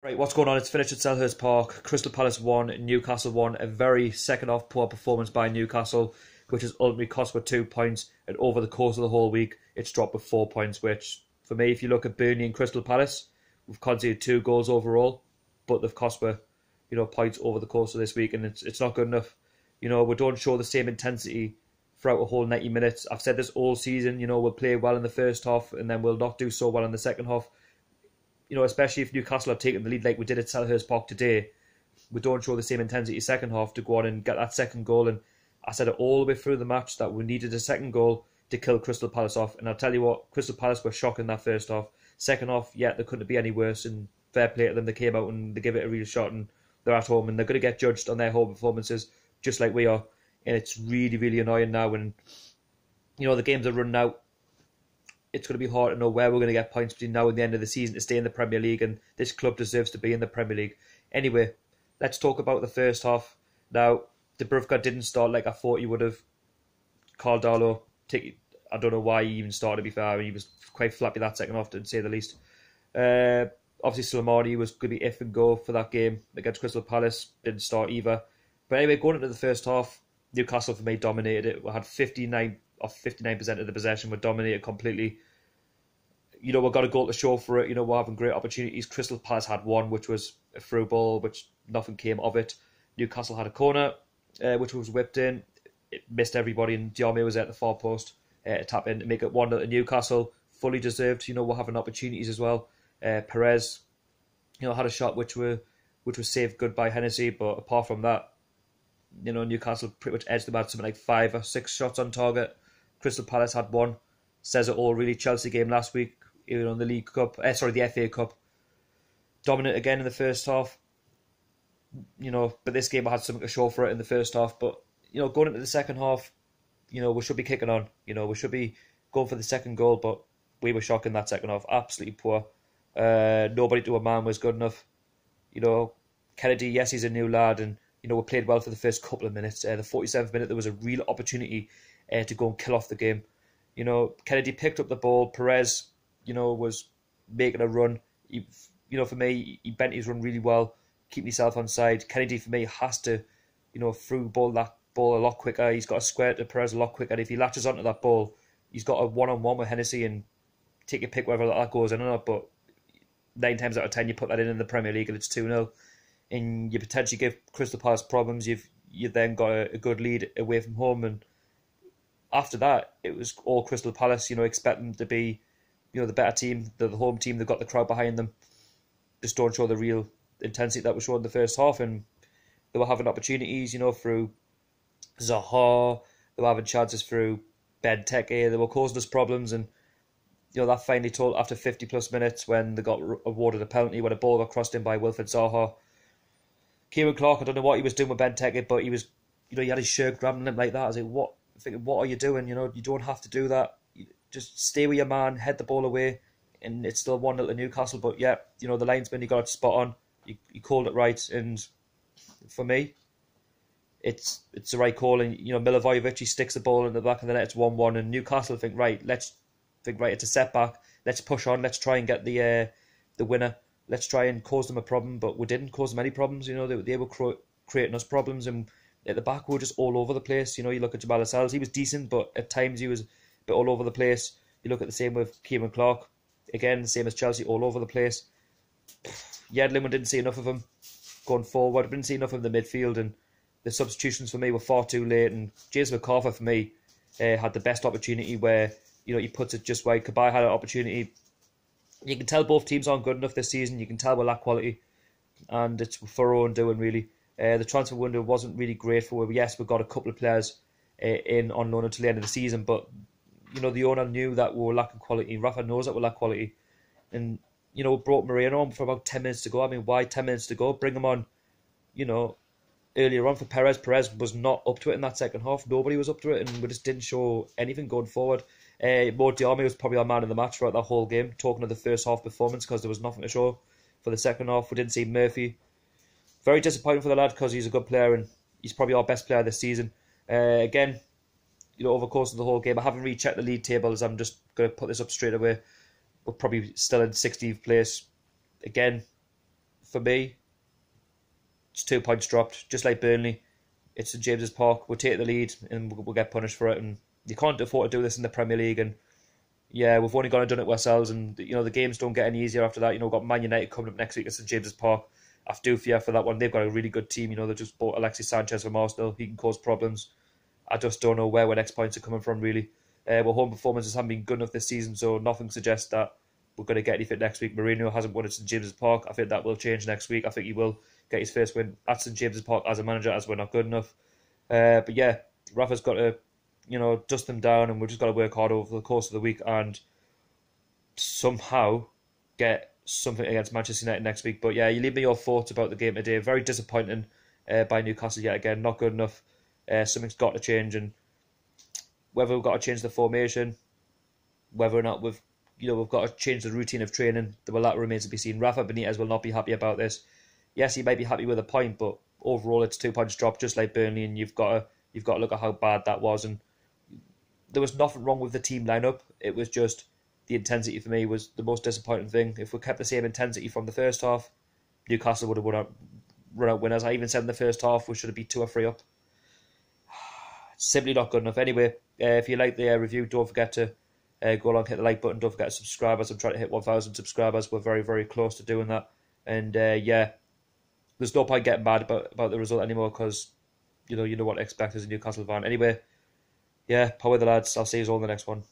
Right, what's going on? It's finished at Selhurst Park. Crystal Palace won, Newcastle won. A very second-half poor performance by Newcastle, which has ultimately cost with 2 points. And over the course of the whole week, it's dropped with 4 points, which, for me, if you look at Burnley and Crystal Palace, we've conceded 2 goals overall, but they've cost with, points over the course of this week, and it's not good enough. We don't show the same intensity throughout a whole 90 minutes. I've said this all season, we'll play well in the first half, and then we'll not do so well in the second half. Especially if Newcastle are taking the lead like we did at Selhurst Park today, we don't show the same intensity second half to go on and get that second goal. And I said it all the way through the match that we needed a second goal to kill Crystal Palace off. And I'll tell you what, Crystal Palace were shocking that first half. Second half, yeah, they couldn't be any worse. And fair play to them, they came out and they gave it a real shot. And they're at home and they're going to get judged on their home performances just like we are. And it's really, really annoying now when, the games are running out. It's going to be hard to know where we're going to get points between now and the end of the season to stay in the Premier League, and this club deserves to be in the Premier League. Anyway, let's talk about the first half. Now, Dubravka didn't start like I thought he would have. Caldalo, I don't know why he even started, to be fair. He was quite flappy that second half, to say the least. Obviously, Soleimani was going to be if and go for that game against Crystal Palace. Didn't start either. But anyway, going into the first half, Newcastle for me dominated it. We had 59% of the possession, were dominated completely. We've got a goal to show for it. We're having great opportunities. Crystal Palace had one, which was a through ball, which nothing came of it. Newcastle had a corner, which was whipped in. It missed everybody, and Diame was at the far post to tap in to make it 1-0 to Newcastle. Fully deserved. We're having opportunities as well. Perez, had a shot which was saved good by Hennessy, but apart from that, Newcastle pretty much edged them out, something like 5 or 6 shots on target. Crystal Palace had one. Says it all, really. Chelsea game last week, even on the League Cup, the FA Cup. Dominant again in the first half. But this game I had something to show for it in the first half. But, going into the second half, we should be kicking on. We should be going for the second goal, but we were shocking that second half. Absolutely poor. Nobody to a man was good enough. Kennedy, yes, he's a new lad, and, we played well for the first couple of minutes. The 47th minute, there was a real opportunity to go and kill off the game. Kennedy picked up the ball. Perez, was making a run. For me, he bent his run really well, keeping himself on side. Kennedy, for me, has to, through ball that ball a lot quicker. He's got to square to Perez a lot quicker. And if he latches onto that ball, he's got a one-on-one with Hennessy and take your pick whether that goes in or not. But 9 times out of 10, you put that in the Premier League and it's 2-0. And you potentially give Crystal Palace problems. You've then got a good lead away from home, and after that, it was all Crystal Palace. Expect them to be, the better team, the home team. They've got the crowd behind them. Just don't show the real intensity that was shown in the first half, and they were having opportunities, through Zaha. They were having chances through Benteke. They were causing us problems, and that finally told after 50 plus minutes when they got awarded a penalty when a ball got crossed in by Wilfred Zaha. Kieran Clark, I don't know what he was doing with Benteke, but he was, he had his shirt grabbing him like that. I was like, what? Thinking, what are you doing? You don't have to do that. You just stay with your man, head the ball away, and it's still 1-0 to Newcastle. But yeah, the linesman, he got it spot on. He called it right, and for me, it's the right call. And Milivojevic, he sticks the ball in the back of the net. It's 1-1, and Newcastle think it's a setback. Let's push on. Let's try and get the winner. Let's try and cause them a problem. But we didn't cause them any problems. They were creating us problems, and at the back, we were just all over the place. You look at Jamal Lascelles, he was decent, but at times he was a bit all over the place. You look at the same with Kieran Clark. Again, the same as Chelsea, all over the place. Yedlin, we didn't see enough of him going forward. We didn't see enough of the midfield, and the substitutions for me were far too late. And James McCarthy, for me, had the best opportunity where, he puts it just wide. Kabay had an opportunity. You can tell both teams aren't good enough this season. You can tell we lack quality, and it's for our own doing, really. The transfer window wasn't really great for where, yes, we got a couple of players in on loan until the end of the season, but, the owner knew that we were lacking quality. Rafa knows that we lack quality. And, we brought Moreno on for about 10 minutes to go. I mean, why 10 minutes to go? Bring him on, earlier on for Perez. Perez was not up to it in that second half. Nobody was up to it, and we just didn't show anything going forward. Mo Diame was probably our man of the match throughout that whole game, talking of the first half performance, because there was nothing to show for the second half. We didn't see Murphy. Very disappointing for the lad, because he's a good player and he's probably our best player this season. Again, over the course of the whole game, I haven't really checked the league tables. I'm just going to put this up straight away. We're probably still in 16th place. Again, for me, it's 2 points dropped, just like Burnley. It's St James's Park. We'll take the lead and we'll get punished for it. And you can't afford to do this in the Premier League. And yeah, we've only gone and done it ourselves. And the games don't get any easier after that. We've got Man United coming up next week at St James's Park. I do fear for that one. They've got a really good team. They just bought Alexis Sanchez from Arsenal. He can cause problems. I just don't know where our next points are coming from, really. Our home performances haven't been good enough this season, so nothing suggests that we're going to get anything next week. Mourinho hasn't won at St James's Park. I think that will change next week. I think he will get his first win at St James's Park as a manager, as we're not good enough. But yeah, Rafa's got to, dust them down, and we've just got to work hard over the course of the week and somehow get something against Manchester United next week. But yeah, you leave me your thoughts about the game today. Very disappointing by Newcastle yet again. Not good enough. Something's got to change, and whether we've got to change the formation, whether or not we've got to change the routine of training, that remains to be seen. Rafa Benitez will not be happy about this. Yes, he might be happy with a point, but overall it's 2 points dropped, just like Burnley, and you've got to look at how bad that was. And there was nothing wrong with the team lineup. It was just the intensity for me was the most disappointing thing. If we kept the same intensity from the first half, Newcastle would have run out winners. I even said in the first half we should have been 2 or 3 up. It's simply not good enough. Anyway, if you like the review, don't forget to go along, hit the like button. Don't forget to subscribe, as I'm trying to hit 1,000 subscribers. We're very, very close to doing that. And yeah, there's no point getting mad about the result anymore, because you know what to expect as a Newcastle fan. Anyway, yeah, power the lads. I'll see you all in the next one.